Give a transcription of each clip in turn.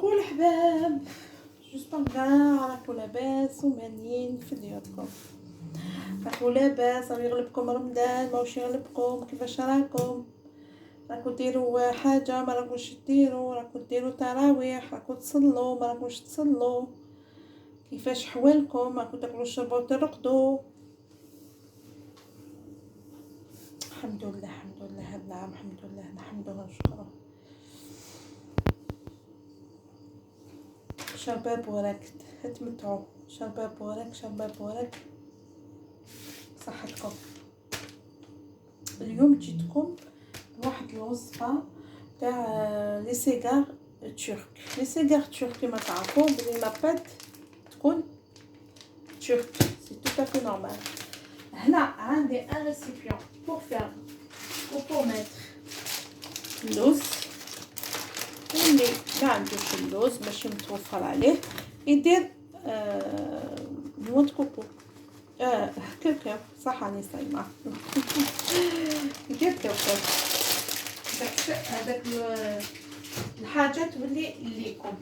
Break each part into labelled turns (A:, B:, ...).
A: كوكو الحباب، جوستون كاع راكو لاباس ومانيين في ديوركم، راكو لاباس، راه يغلبكم رمضان ماهوش يغلبكم، كيفاش راكو ديروا حاجه ما راكوش ديروا، راكو ديروا تراويح، راكو تصلوا ما راكوش تصلوا، كيفاش حوالكم، راكو تاكلوا تشربوا وترقدوا. الحمد لله الحمد لله، هاد العام الحمد لله نحمدوه ونشكروه. شباب وراك تمتعوا، شباب وراك شباب وراك صحتكم. اليوم جيتكم بواحد الوصفه تاع لي سيغار ترك. لي سيغار ترك كما تعرفوا بلي لاباط تكون ترك، سي تو افي نورمال. هنا عندي ان ريسيبيون بور فير بور ميتر اللوز، واللي ما عندوش اللوز ماشي متوفر عليه يدير نواه كوكو، كاكاو، صح راني صايمه يدير كاكاو. هذاك الحاجه تولي ليكم،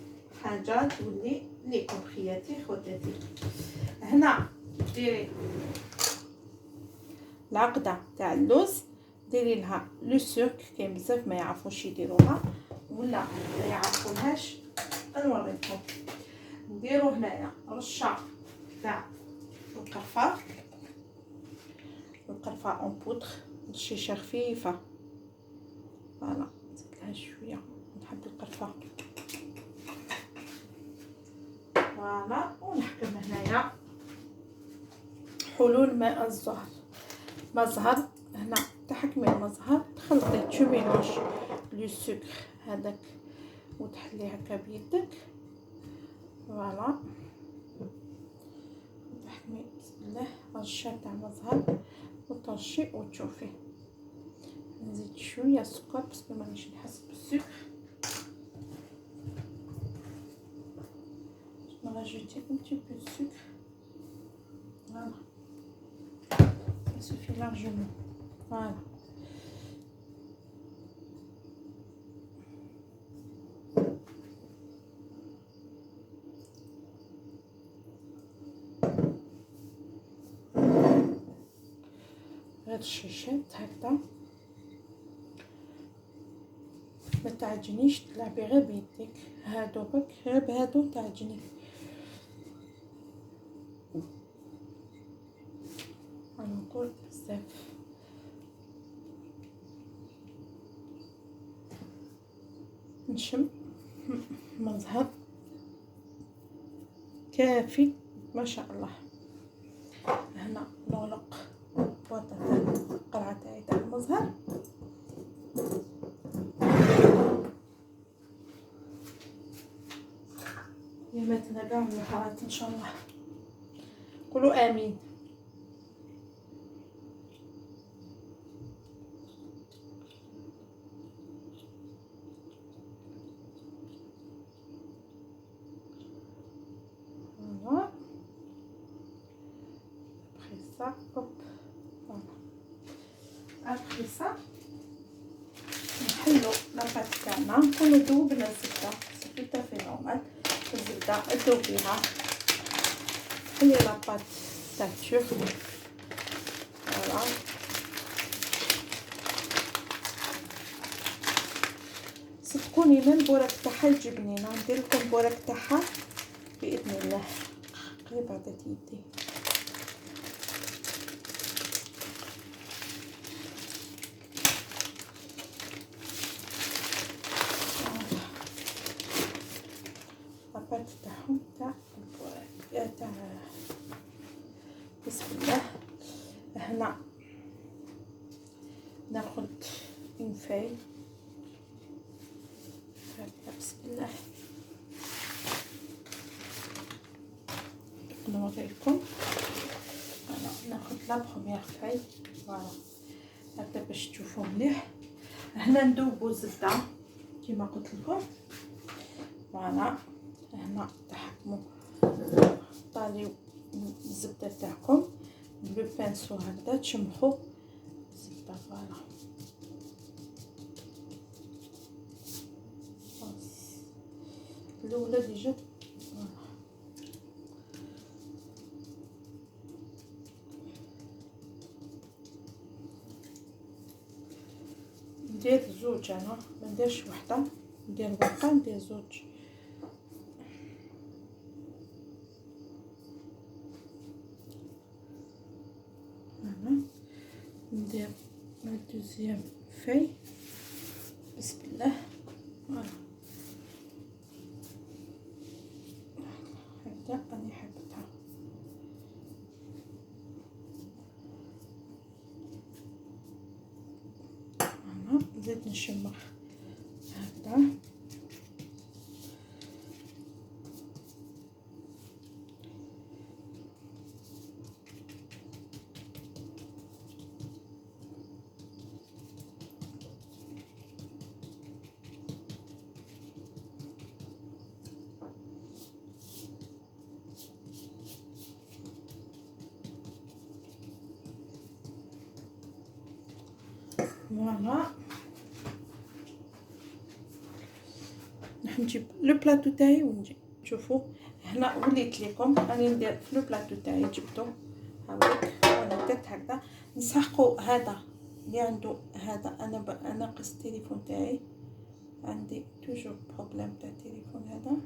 A: حاجه تولي ليكم خياتي خواتاتي. هنا ديري العقده تاع اللوز، ديري لها لو سوك، كاين بزاف ما يعرفوش يديروها ولا ما يعرفوهاش، نوريكم. نديرو هنايا رشه تاع القرفه، القرفه اون بودر، رشيشه خفيفه، فوالا نزيد لها شويه، نحب القرفه، فوالا. ونحكم هنايا حلول ماء الزهر، مزهر هنا تحكمي المزهر، تخلطيه تشوميلونج لو سكر هذاك وتحليه هكا بيدك، فوالا. تحكمي بسم الله رشه تاع مزهر وترشي وتشوفي. نزيد شويه سكر باسكو مانيش نحس بالسكر، نراجوتي un petit peu de sucre, voilà, ça suffit largement, voilà. هاد الشيشات هكذا ما تعجنيش، تلعبي غير بيديك، هادو برك غير بهادو تعجني. انا نقول بزاف نشم مزهر كافي ما شاء الله. هنا نغلق البواطه تاع القرعه تاعي تاع المزهر، يماتنا كاع الحارات ان شاء الله، قولوا امين. voilà après ça hop voilà après ça نحلو لاباط تاعنا، نكونو ذوبنا الزبده، سي تو افي نورمال. الزبده تذوبيها، خلي لاباط تاع الترك، فوالا. صدقوني من البوراك تاعها الجبنينه، ندير لكم البوراك تاعها باذن الله. قريب عطيت يدي، لاباط تاعهم تاع البوراك تاع بسم الله. هنا ناخذ اون فاي هكا بسم الله، نوريكم. انا ناخذ لا بروميير فاي، فوالا هكا باش تشوفوا مليح. هنا ندوبو الزبده كيما قلت لكم، فوالا. هنا تحكموا طاليو الزبده تاعكم بلو بانسو هكذا، تشمخوا الزبده، فوالا. الاولى ديجا. ندير زوج انا، ما نديرش وحده، ندير ورقه ندير زوج. هنا ندير لا دوزيام في. بسم الله. فوالا هكذا راني حبتها. هنا نزيد نشمر هكذا. فوالا نجيب لو بلاطو تاعي ونجي شوفوا هنا. وليت لكم راني ندير في لو بلاطو تاعي، جبتو هاوليك وانا درت هكذا. نسحقوا هذا اللي عنده هذا. انا قص التليفون تاعي، عندي توجور بروبليم تاع التليفون هذا.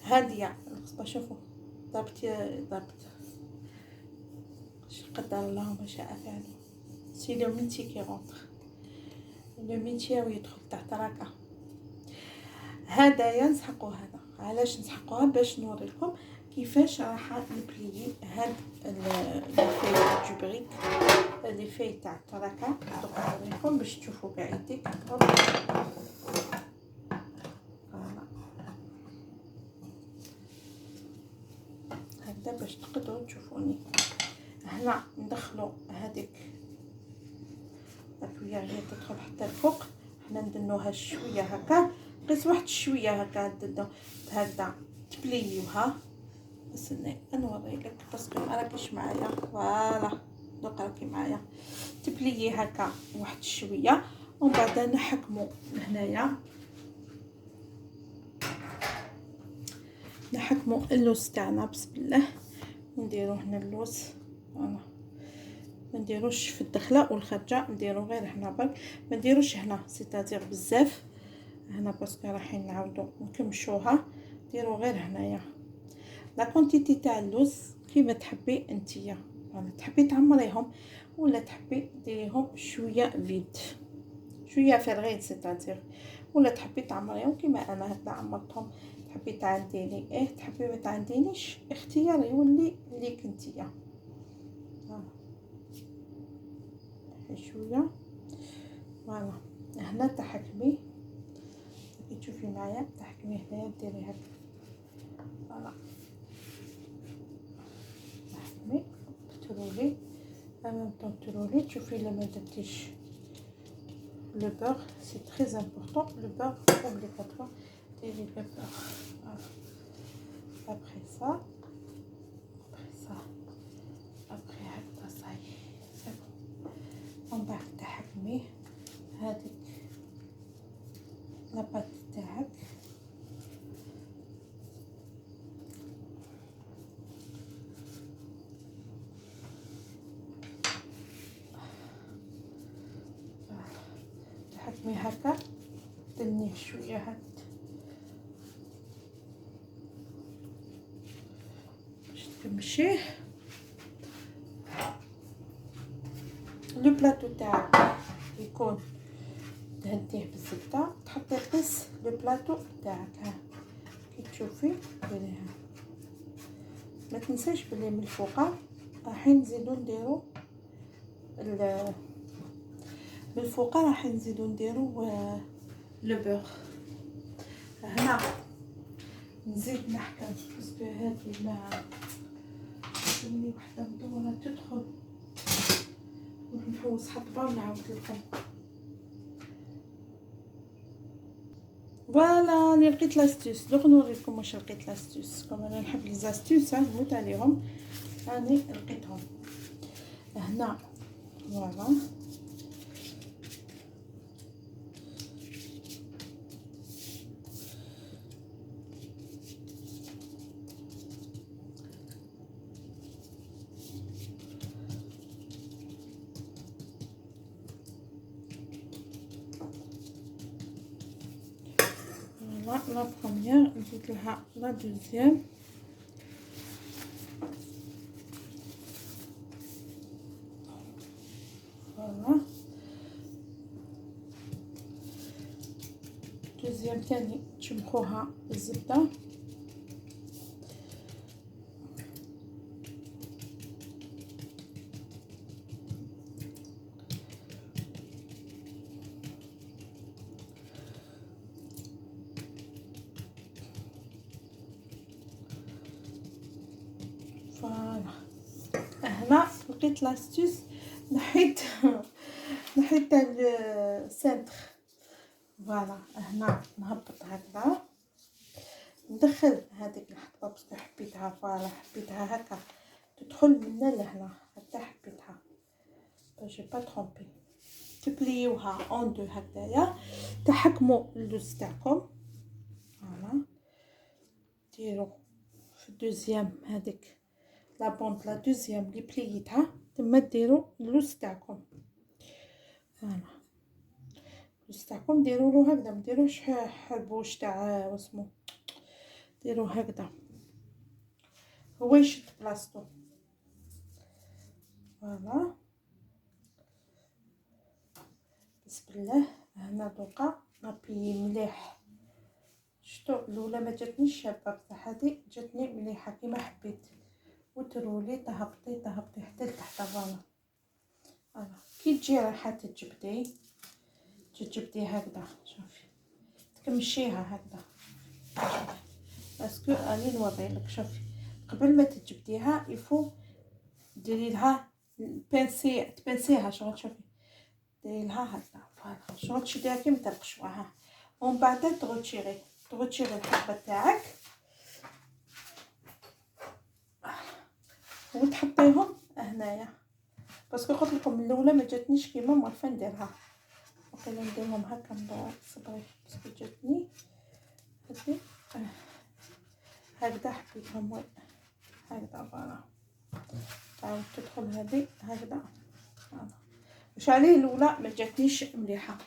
A: هاديه القصبه شوفوا ضربت قدر الله ما شاء فعل. سي لو ميتي كي رونتر، لو ميتي يدخل تحت راكا. هدايا نسحقوا هذا. علاش نسحقوها؟ باش نوريكم كيفاش راح نبليي هاد لي في جبريك، لي في تاع التراكه. نوريكم باش تشوفوا بعيدك. هكذا باش تقدروا تشوفوني. هنا ندخلوا هذيك الكوير هي تدخل حتى الفوق. حنا ندنوها شويه هكا، قيس واحد شويه هكا ندنو هكذا تبليوها. استني نوريلك باسكو ما راكيش معايا. فوالا دوك راكي معايا. تبليي هكا واحد شويه ومن بعد نحكموا هنايا، نحكموا اللوز تاعنا. بسم الله نديرو هنا اللوز. فوالا ما نديروش في الدخله والخرجه، نديرو غير هنا برك، ما نديروش هنا سيتادير بزاف هنا باسكو رايحين نعاودو نكمشوها. ديرو غير هنايا لا كونتيتي تاع اللوز كيما تحبي انتيا. فوالا تحبي تعمريهم ولا تحبي ديريهم شويه فيد، شويه فارغين سيتادير، ولا تحبي تعمريهم كيما انا هكذا عمرتهم. تحبي تعنديني ايه، تحبي ما تعندينيش، اختيار يولي ليك نتيا. شويه فوالا هنا تحكمي كي تشوفي معايا، تحكمي هنايا ديري هكا. فوالا تحكمي ترولي امام طون ترولي. تشوفي الا ما درتيش لو بور، سي تري امبورطون لو بور اوبليغاتوار. ديري لو بور. ابري سا ابري هكذا صاي سي بون. ومن بعد تحكميه هذيك لاباط تاعك. تحكمي هكا دنيه شويه هاد باش تمشيه. لو بلاطو تاعك يكون دهنتيه بالزبده، تحطي قيس لو بلاطو تاعك. ها كي تشوفي ديريها. ما تنساش بلي من الفوق راح نزيدو نديرو من الفوق راح نزيدو نديرو لو بور. هنا نزيد نحكم باسكو هذه ما تولي وحده مدوره تدخل ونحوس حطبه ونعاود لكم. فوالا اللي لقيت لاستيس دوك نوريكم واش لقيت لاستيس. كما انا نحب لي زاستيس نموت عليهم، راني لقيتهم هنا. فوالا لا بروميير نزيد لها لا دوزيام. فوالا دوزيام تاني تشمخوها بالزبده. فوالا هنا لقيت لاستيس، نحيت تاع السنتر. فوالا هنا نهبط هكذا، ندخل هذيك الحطبه باسكو حبيتها. فوالا حبيتها هكا تدخل من هنا لهنا حتى حبيتها باش با ترومبي. تبليوها اون دو هكذايا، تحكموا اللوز تاعكم. فوالا ديروا في الدوزيام هذيك لا بوند لا دوزيام لي بليتها تما ديروا اللوز تاعكم. فوالا اللوز تاعكم ديروا هكذا، ما ديروش حربوش تاع واسمو، ديروا هكذا هو يشد بلاصتو. فوالا بسم الله. هنا دوكا نابي مليح. شتو الاولى ما جاتنيش شابه بصح هذه جاتني مليحه كيما حبيت. وترولي تهبطي حتى لتحت. فوالا كي تجي رايحه تجبدي هكذا، شوفي تكمشيها هكذا باسكو راني نوريلك. شوفي قبل ما تجبديها يفو ديري لها تبنسيها شغل. شوفي ديري لها هكذا. فوالا شغل تشديها كيما تاع القشوه ومن بعد تغوتشيري الحبه تاعك وتحطيهم هنايا. باسكو قلت لكم الاولى ما جاتنيش كيما موالفه نديرها. وقيلا نديرهم هكا من بعد. صبري باسكو جاتني هذه هكذا حبيتهم وين هكذا. فوالا تعاود تدخل هذه هكذا. واش عليه الاولى ما جاتنيش مليحه.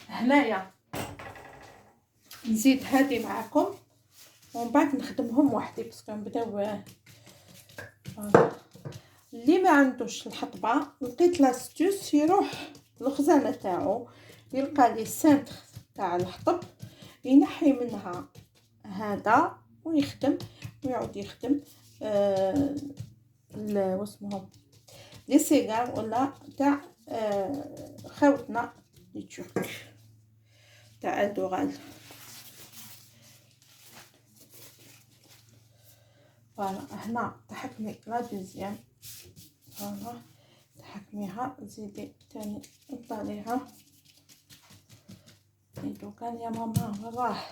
A: هنايا نزيد هذه معكم ومن بعد نخدمهم وحدي باسكو نبداو. اللي ما عندوش الحطبه لقيت لاستوس يروح الخزانه تاعو يلقى لي سنتر تاع الحطب ينحي منها هذا ويخدم ويعود يخدم واسمهم لي سيغار ولا تاع خاوتنا لي ترك تاع الدورال. فوالا هنا تحكمي لا دوزيام. فوالا تحكميها زيدي تاني طاليها. دوكا يا ماما راه.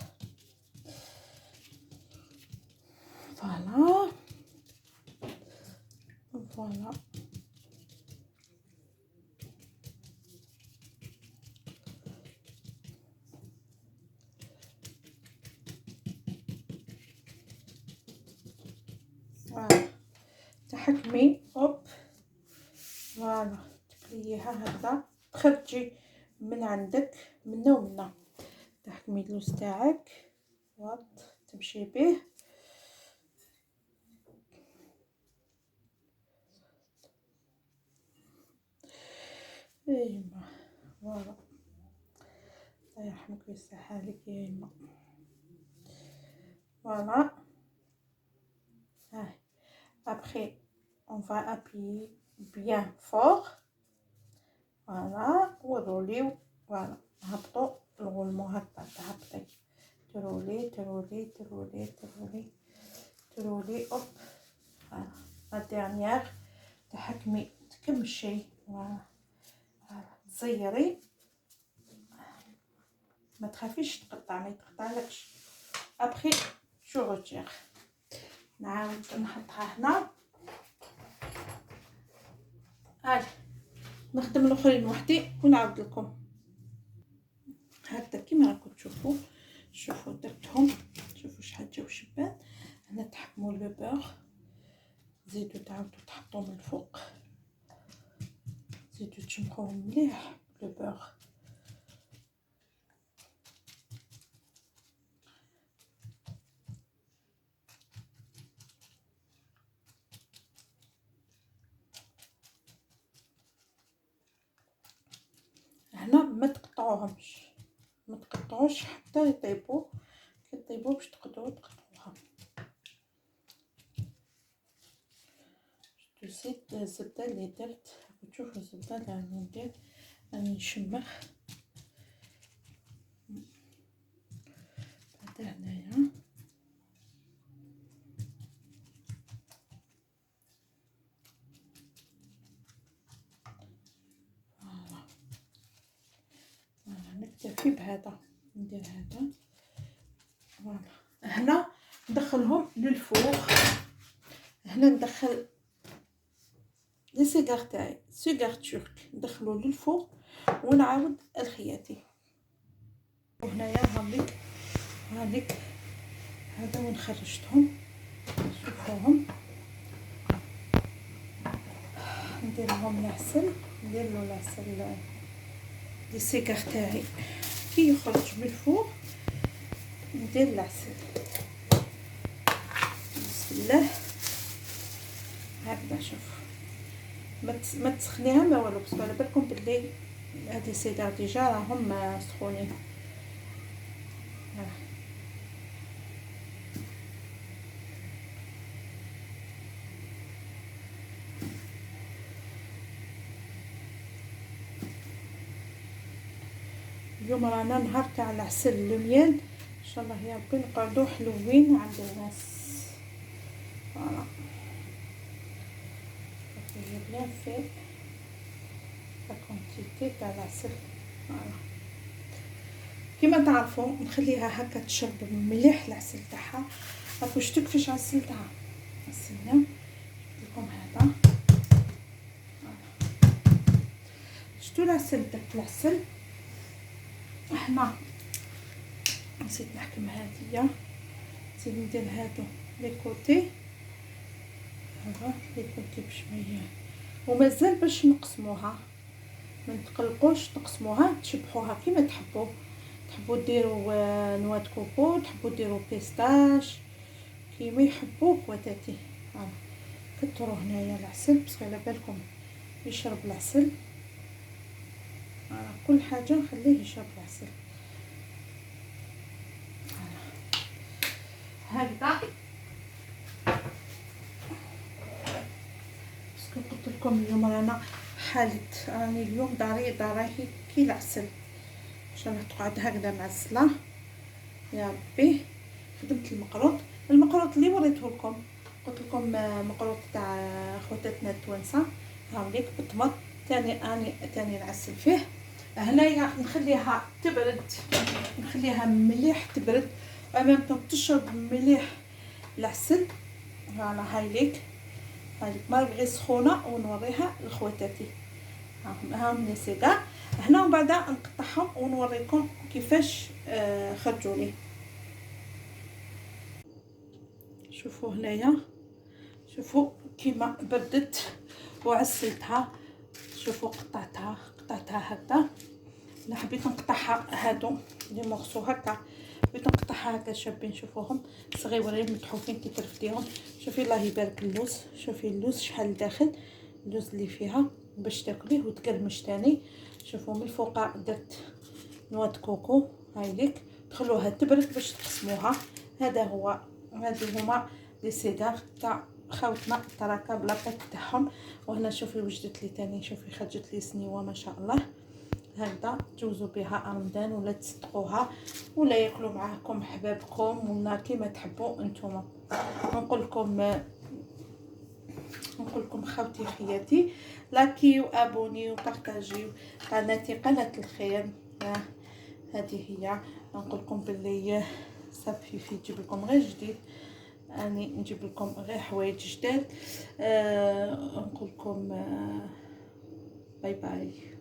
A: فوالا فوالا فوالا تحكمي هوب. فوالا تبليها هكذا تخرجي من عندك منا ومنا. تحكمي اللوز تاعك وات تمشي به. ايما فوالا الله يرحمك ويصلح حالك يا ايما. فوالا هاي après on va appuyer bien fort. فوالا وروليو. فوالا هبطوا الغلمو هكذا تهبطي ترولي ترولي ترولي ترولي ترولي اوب. فوالا لا ديرنيير تحكمي تكمشي. فوالا تزيري ما تخافيش تقطع ما يتقطعلكش. ابخي جو روتير نعاود نحطها هنا. هاي نخدم الاخرين وحدي ونعاود لكم هكذا كيما راكم تشوفوا. شوفوا درتهم شوفوا شحال جاو شبان. هنا تحكموا لو بور زيدوا تعاودوا تحطوا من الفوق زيدوا تشمخوهم مليح لو بور. تقطعوهمش، ما تقطعوش حتى يطيبوا. كي يطيبوا باش تقدروا تقطعوها. زيت الزبده اللي درت، تشوفوا الزبده اللي راني ندير، راني نشمخ بعد هنايا. نكتفي بهذا، ندير هذا. فوالا هنا ندخلهم للفوغ. هنا ندخل لي سيغار تاعي، سيغار ترك، ندخلو للفوغ ونعاود الخياتي. وهنايا هذيك هذا وين خرجتهم، شوفوهم. ندير لهم العسل، ندير له العسل لي سيغار تاعي. كي يخرج من الفوغ ندير العسل، بسم الله. هكذا شوف، ما تسخنيها ما والو، بس على بالكم باللي هادي سيغار ديجا راهم سخونين. اليوم رانا نهار تاع العسل الميال، ان شاء الله يا ربي نقعدوا حلوين عند الناس. فوالا شوفوا بلان في لا كونتيتي تاع العسل. فوالا كيما تعرفوا نخليها هكا تشرب مليح العسل تاعها. عرفوا شتو كيفاش عسلتها، عسلنا لكم هذا. شتو العسل داك العسل. احنا نسيت نحكم هادية، نزيد ندير هادو لي كوتي، هذا لي كوتي بشويه. ومازال باش نقسموها، ما نتقلقوش، نقسموها تشبحوها كيما تحبوا ديروا نواه كوكو، تحبوا ديروا بيستاش، كيما يحبوا خواتاتي. فوالا كثروا هنايا العسل بس على بالكم يشرب العسل. كل حاجه نخليه يشرب العسل. هكذا باسكو قلت لكم اليوم رانا حالة، راني اليوم داري كي العسل، ان شاء الله تقعد هكذا معسله يا ربي. خدمت المقروط اللي وريته لكم، قلت لكم مقروط تاع خواتاتنا التوانسه، هاوليك بالطماط تاني نعسل فيه. هنايا نخليها تبرد، نخليها مليح تبرد، ومام تشرب مليح العسل. فوالا هايليك ما بغي سخونه، ونوريها لخواتاتي. هاهم لي سيغار هنا، ومن بعد نقطعهم ونوريكم كيفاش خرجوا لي. شوفوا هنايا، شوفوا كيما بردت وعسلتها. شوفوا قطعتها هكذا. انا حبيت نقطعها هادو لي مورسو هكا، بغيت نقطعها هكا شابين. شوفوهم صغيورين متحوفين كي ترفديهم. شوفي الله يبارك اللوز، شوفي اللوز شحال داخل، اللوز اللي فيها باش تاكليه وتقرمش تاني. شوفوا من الفوق درت نواه كوكو، هايليك تخلوها تبرد باش تقسموها. هذا هو، هذو هما لي سيغار تاع خاوتنا التراكه بلاطيك تاعهم. وهنا شوفي وجدت لي تاني، شوفي خرجت لي سنيوه ما شاء الله. هكذا تجوزوا بها رمضان ولا تصدقوها ولا ياكلوا معاكم حبابكم ولا كيما تحبوا انتم. نقول لكم خوتي خياتي، لاكي وابوني وبارطاجيو قناتي قناه الخير. هذه هي. نقول لكم باللي صافي في نجيب لكم غير جديد، اني نجيب لكم غير حوايج جداد. نقول لكم باي باي.